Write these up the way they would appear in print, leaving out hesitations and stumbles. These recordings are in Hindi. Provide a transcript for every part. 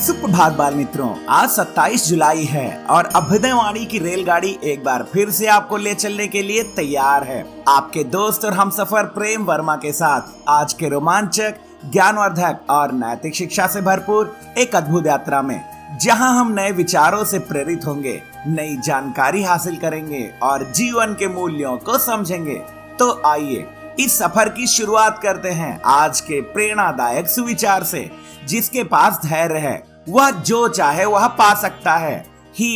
सुप्रभात बाल मित्रों, आज 27 जुलाई है और अभ्युदयवाणी की रेलगाड़ी एक बार फिर से आपको ले चलने के लिए तैयार है। आपके दोस्त और हमसफर प्रेम वर्मा के साथ आज के रोमांचक, ज्ञानवर्धक और नैतिक शिक्षा से भरपूर एक अद्भुत यात्रा में, जहां हम नए विचारों से प्रेरित होंगे, नई जानकारी हासिल करेंगे और जीवन के मूल्यों को समझेंगे। तो आइए इस सफर की शुरुआत करते हैं आज के प्रेरणादायक सुविचार से। जिसके पास धैर्य है वह जो चाहे वह पा सकता है। He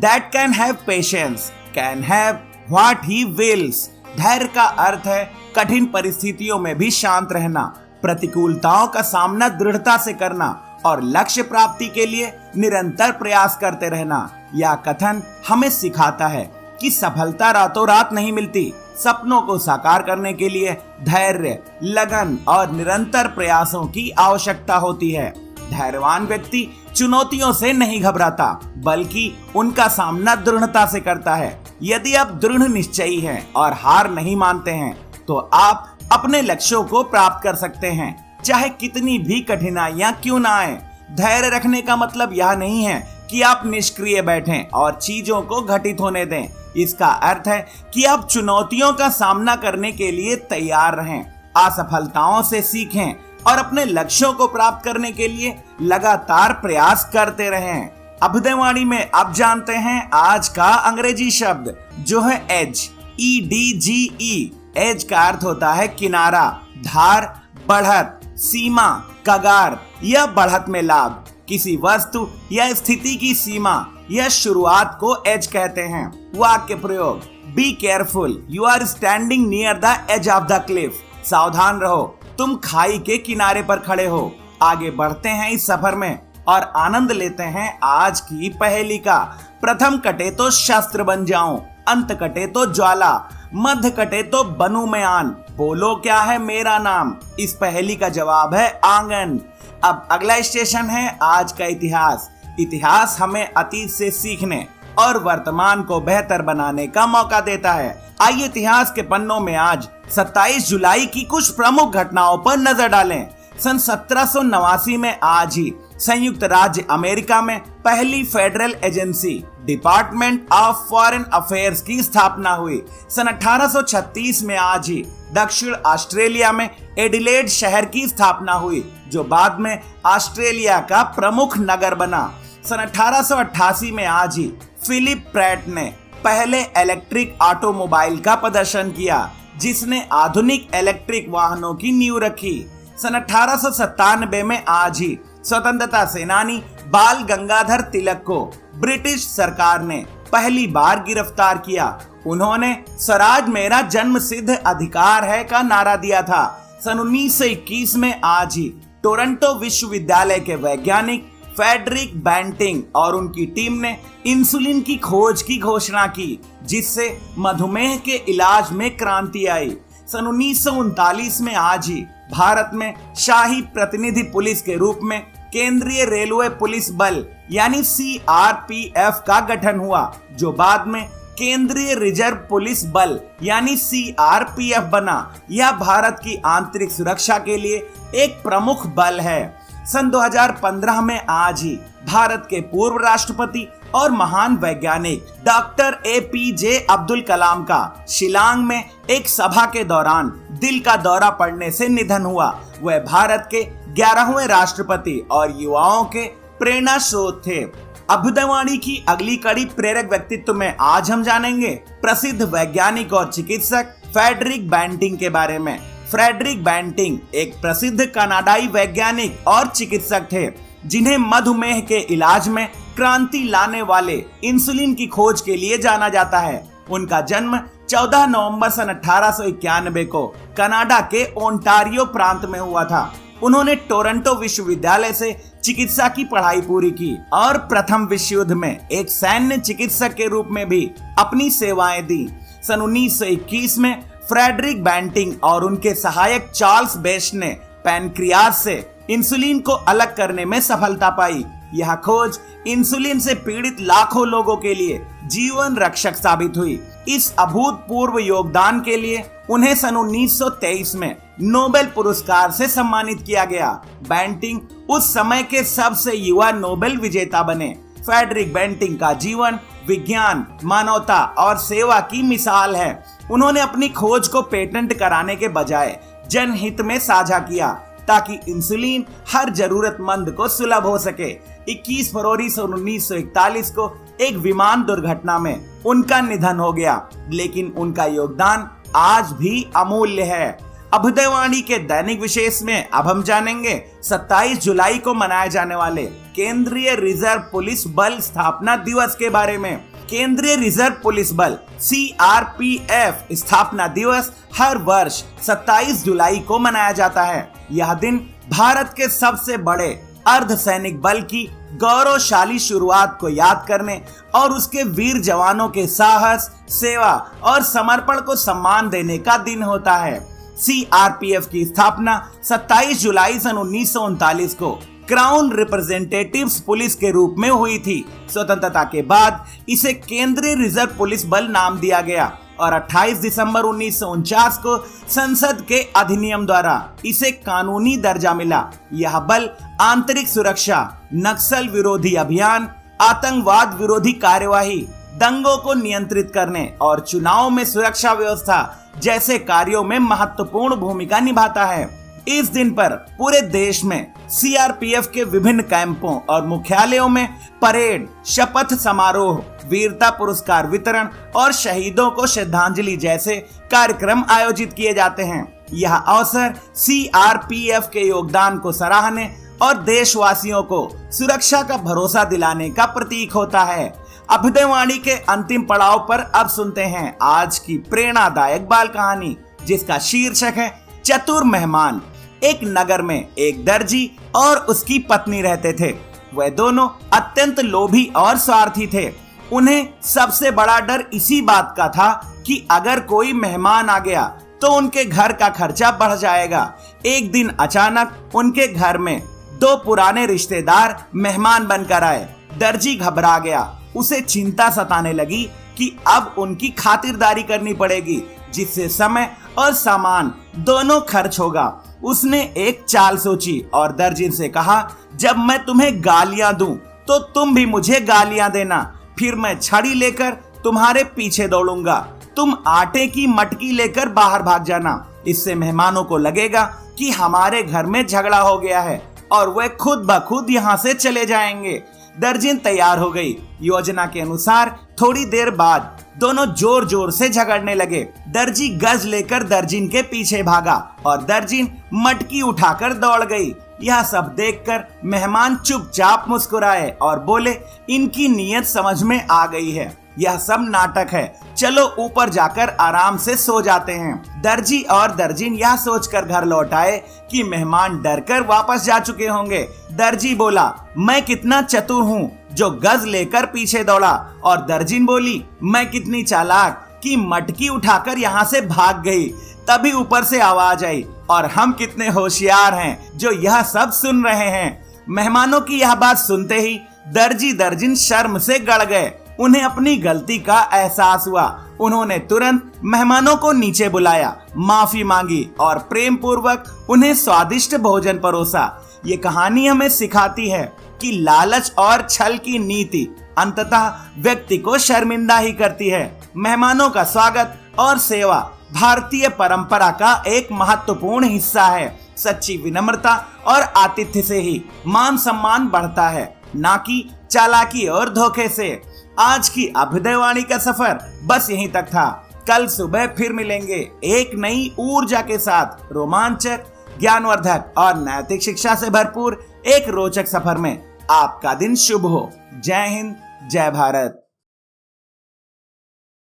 that can have patience can have what he wills। धैर्य का अर्थ है कठिन परिस्थितियों में भी शांत रहना, प्रतिकूलताओं का सामना दृढ़ता से करना और लक्ष्य प्राप्ति के लिए निरंतर प्रयास करते रहना। यह कथन हमें सिखाता है कि सफलता रातों रात नहीं मिलती। सपनों को साकार करने के लिए धैर्य, लगन और निरंतर प्रयासों की आवश्यकता होती है। धैर्यवान व्यक्ति चुनौतियों से नहीं घबराता, बल्कि उनका सामना दृढ़ता से करता है। यदि आप दृढ़ निश्चयी हैं और हार नहीं मानते हैं, तो आप अपने लक्ष्यों को प्राप्त कर सकते हैं, चाहे कितनी भी कठिनाइयां क्यों ना आए। धैर्य रखने का मतलब यह नहीं है कि आप निष्क्रिय बैठें और चीजों को घटित होने दें। इसका अर्थ है कि आप चुनौतियों का सामना करने के लिए तैयार रहें, असफलताओं से सीखें और अपने लक्ष्यों को प्राप्त करने के लिए लगातार प्रयास करते रहें। अभ्युदयवाणी में अब जानते हैं आज का अंग्रेजी शब्द जो है एज, EDGE। एज का अर्थ होता है किनारा, धार, बढ़त, सीमा, कगार या बढ़त में लाभ। किसी वस्तु या स्थिति की सीमा या शुरुआत को एज कहते हैं। वाक्य प्रयोग: be careful, you are standing near the edge of the cliff. सावधान रहो, तुम खाई के किनारे पर खड़े हो। आगे बढ़ते हैं इस सफर में और आनंद लेते हैं आज की पहेली का। प्रथम कटे तो शस्त्र बन जाऊं, अंत कटे तो ज्वाला, मध्य कटे तो बनूं मैं आन। बोलो क्या है मेरा नाम? इस पहेली का जवाब है आंगन। अब अगला स्टेशन है आज का इतिहास। इतिहास हमें अतीत से सीखने और वर्तमान को बेहतर बनाने का मौका देता है। आइए इतिहास के पन्नों में आज 27 जुलाई की कुछ प्रमुख घटनाओं पर नजर डालें। सन 1789 में आज ही संयुक्त राज्य अमेरिका में पहली federal agency department of foreign affairs की स्थापना हुई। सन 1836 में आज ही दक्षिण ऑस्ट्रेलिया में एडिलेड शहर की स्थापना हुई, जो बाद में ऑस्ट्रेलिया का प्रमुख नगर बना। सन 1888 में आज ही फिलिप प्रैट ने पहले इलेक्ट्रिक ऑटोमोबाइल का प्रदर्शन किया, जिसने आधुनिक इलेक्ट्रिक वाहनों की नींव रखी। सन 1897 में आज ही स्वतंत्रता सेनानी बाल गंगाधर तिलक को ब्रिटिश सरकार ने पहली बार गिरफ्तार किया। उन्होंने स्वराज मेरा जन्म सिद्ध अधिकार है का नारा दिया था। सन 1921 में आज ही टोरंटो विश्वविद्यालय के वैज्ञानिक फ्रेडरिक बैंटिंग और उनकी टीम ने इंसुलिन की खोज की घोषणा की, जिससे मधुमेह के इलाज में क्रांति आई। सन 1939 में आज ही भारत में शाही प्रतिनिधि पुलिस के रूप में केंद्रीय रेलवे पुलिस बल यानी CRPF का गठन हुआ, जो बाद में केंद्रीय रिजर्व पुलिस बल यानी CRPF बना। यह भारत की आंतरिक सुरक्षा के लिए एक प्रमुख बल है। सन 2015 में आज ही भारत के पूर्व राष्ट्रपति और महान वैज्ञानिक डॉक्टर APJ अब्दुल कलाम का शिलांग में एक सभा के दौरान दिल का दौरा पड़ने से निधन हुआ। वह भारत के 11वें राष्ट्रपति और युवाओं के प्रेरणा स्रोत थे। अभ्युदयवाणी की अगली कड़ी प्रेरक व्यक्तित्व में आज हम जानेंगे प्रसिद्ध वैज्ञानिक और चिकित्सक फ्रेडरिक बैंटिंग के बारे में। फ्रेडरिक बैंटिंग एक प्रसिद्ध कनाडाई वैज्ञानिक और चिकित्सक थे, जिन्हें मधुमेह के इलाज में क्रांति लाने वाले इंसुलिन की खोज के लिए जाना जाता है। उनका जन्म 14 नवंबर सन 1891 को कनाडा के ओंटारियो प्रांत में हुआ था। उन्होंने टोरंटो विश्वविद्यालय से चिकित्सा की पढ़ाई पूरी की और प्रथम विश्व युद्ध में एक सैन्य चिकित्सक के रूप में भी अपनी सेवाएं दी। सन 1921 में फ्रेडरिक बैंटिंग और उनके सहायक चार्ल्स बेस्ट ने पैनक्रियाज से इंसुलिन को अलग करने में सफलता पाई। यह खोज इंसुलिन से पीड़ित लाखों लोगों के लिए जीवन रक्षक साबित हुई। इस अभूतपूर्व योगदान के लिए उन्हें सन 1923 में नोबेल पुरस्कार से सम्मानित किया गया। बेंटिंक उस समय के सबसे युवा नोबेल विजेता बने। फ्रेडरिक बेंटिंक का जीवन विज्ञान, मानवता और सेवा की मिसाल है। उन्होंने अपनी खोज को पेटेंट कराने के बजाय जनहित में साझा किया ताकि इंसुलिन हर जरूरतमंद को सुलभ हो सके। 21 फरवरी 1941 को एक विमान दुर्घटना में उनका निधन हो गया, लेकिन उनका योगदान आज भी अमूल्य है। अभ्युदयवाणी के दैनिक विशेष में अब हम जानेंगे 27 जुलाई को मनाए जाने वाले केंद्रीय रिजर्व पुलिस बल स्थापना दिवस के बारे में। केंद्रीय रिजर्व पुलिस बल CRPF स्थापना दिवस हर वर्ष 27 जुलाई को मनाया जाता है। यह दिन भारत के सबसे बड़े अर्धसैनिक बल की गौरवशाली शुरुआत को याद करने और उसके वीर जवानों के साहस, सेवा और समर्पण को सम्मान देने का दिन होता है। CRPF की स्थापना 27 जुलाई सन 1939 को क्राउन रिप्रेजेंटेटिव्स पुलिस के रूप में हुई थी। स्वतंत्रता के बाद इसे केंद्रीय रिजर्व पुलिस बल नाम दिया गया और 28 दिसंबर 1949 को संसद के अधिनियम द्वारा इसे कानूनी दर्जा मिला। यह बल आंतरिक सुरक्षा, नक्सल विरोधी अभियान, आतंकवाद विरोधी कार्यवाही, दंगों को नियंत्रित करने और चुनाव में सुरक्षा व्यवस्था जैसे कार्यों में महत्वपूर्ण भूमिका निभाता है। इस दिन पर पूरे देश में CRPF के विभिन्न कैंपों और मुख्यालयों में परेड, शपथ समारोह, वीरता पुरस्कार वितरण और शहीदों को श्रद्धांजलि जैसे कार्यक्रम आयोजित किए जाते हैं। यह अवसर CRPF के योगदान को सराहने और देशवासियों को सुरक्षा का भरोसा दिलाने का प्रतीक होता है। अभ्युदयवाणी के अंतिम पड़ाव पर अब सुनते हैं आज की प्रेरणादायक बाल कहानी, जिसका शीर्षक है चतुर मेहमान। एक नगर में एक दर्जी और उसकी पत्नी रहते थे। वे दोनों अत्यंत लोभी और स्वार्थी थे। उन्हें सबसे बड़ा डर इसी बात का था कि अगर कोई मेहमान आ गया तो उनके घर का खर्चा बढ़ जाएगा। एक दिन अचानक उनके घर में 2 पुराने रिश्तेदार मेहमान बनकर आए। दर्जी घबरा गया। उसे चिंता सताने लगी कि अब उनकी खातिरदारी करनी पड़ेगी, जिससे समय और सामान दोनों खर्च होगा। उसने एक चाल सोची और दर्जी से कहा, जब मैं तुम्हें गालियां दूं तो तुम भी मुझे गालियां देना, फिर मैं छड़ी लेकर तुम्हारे पीछे दौड़ूंगा। तुम आटे की मटकी लेकर बाहर भाग जाना। इससे मेहमानों को लगेगा कि हमारे घर में झगड़ा हो गया है और वे खुद ब खुद यहाँ से चले जाएंगे। दर्जिन तैयार हो गई। योजना के अनुसार थोड़ी देर बाद दोनों जोर जोर से झगड़ने लगे। दर्जी गज लेकर दर्जिन के पीछे भागा और दर्जिन मटकी उठाकर दौड़ गई। यह सब देखकर मेहमान चुपचाप मुस्कुराए और बोले, इनकी नीयत समझ में आ गई है, यह सब नाटक है, चलो ऊपर जाकर आराम से सो जाते हैं। दर्जी और दर्जिन यह सोचकर घर लौट आए कि मेहमान डरकर वापस जा चुके होंगे। दर्जी बोला, मैं कितना चतुर हूँ जो गज लेकर पीछे दौड़ा, और दर्जिन बोली, मैं कितनी चालाक कि मटकी उठाकर यहाँ से भाग गई। तभी ऊपर से आवाज आई, और हम कितने होशियार हैं जो यह सब सुन रहे हैं। मेहमानों की यह बात सुनते ही दर्जिन शर्म से गड़ गए। उन्हें अपनी गलती का एहसास हुआ। उन्होंने तुरंत मेहमानों को नीचे बुलाया, माफी मांगी और प्रेम पूर्वक उन्हें स्वादिष्ट भोजन परोसा। ये कहानी हमें सिखाती है कि लालच और छल की नीति अंततः व्यक्ति को शर्मिंदा ही करती है। मेहमानों का स्वागत और सेवा भारतीय परंपरा का एक महत्वपूर्ण हिस्सा है। सच्ची विनम्रता और आतिथ्य से ही मान सम्मान बढ़ता है, ना कि चालाकी और धोखे से। आज की अभ्युदयवाणी का सफर बस यहीं तक था। कल सुबह फिर मिलेंगे एक नई ऊर्जा के साथ, रोमांचक, ज्ञानवर्धक और नैतिक शिक्षा से भरपूर एक रोचक सफर में। आपका दिन शुभ हो। जय हिंद, जय भारत।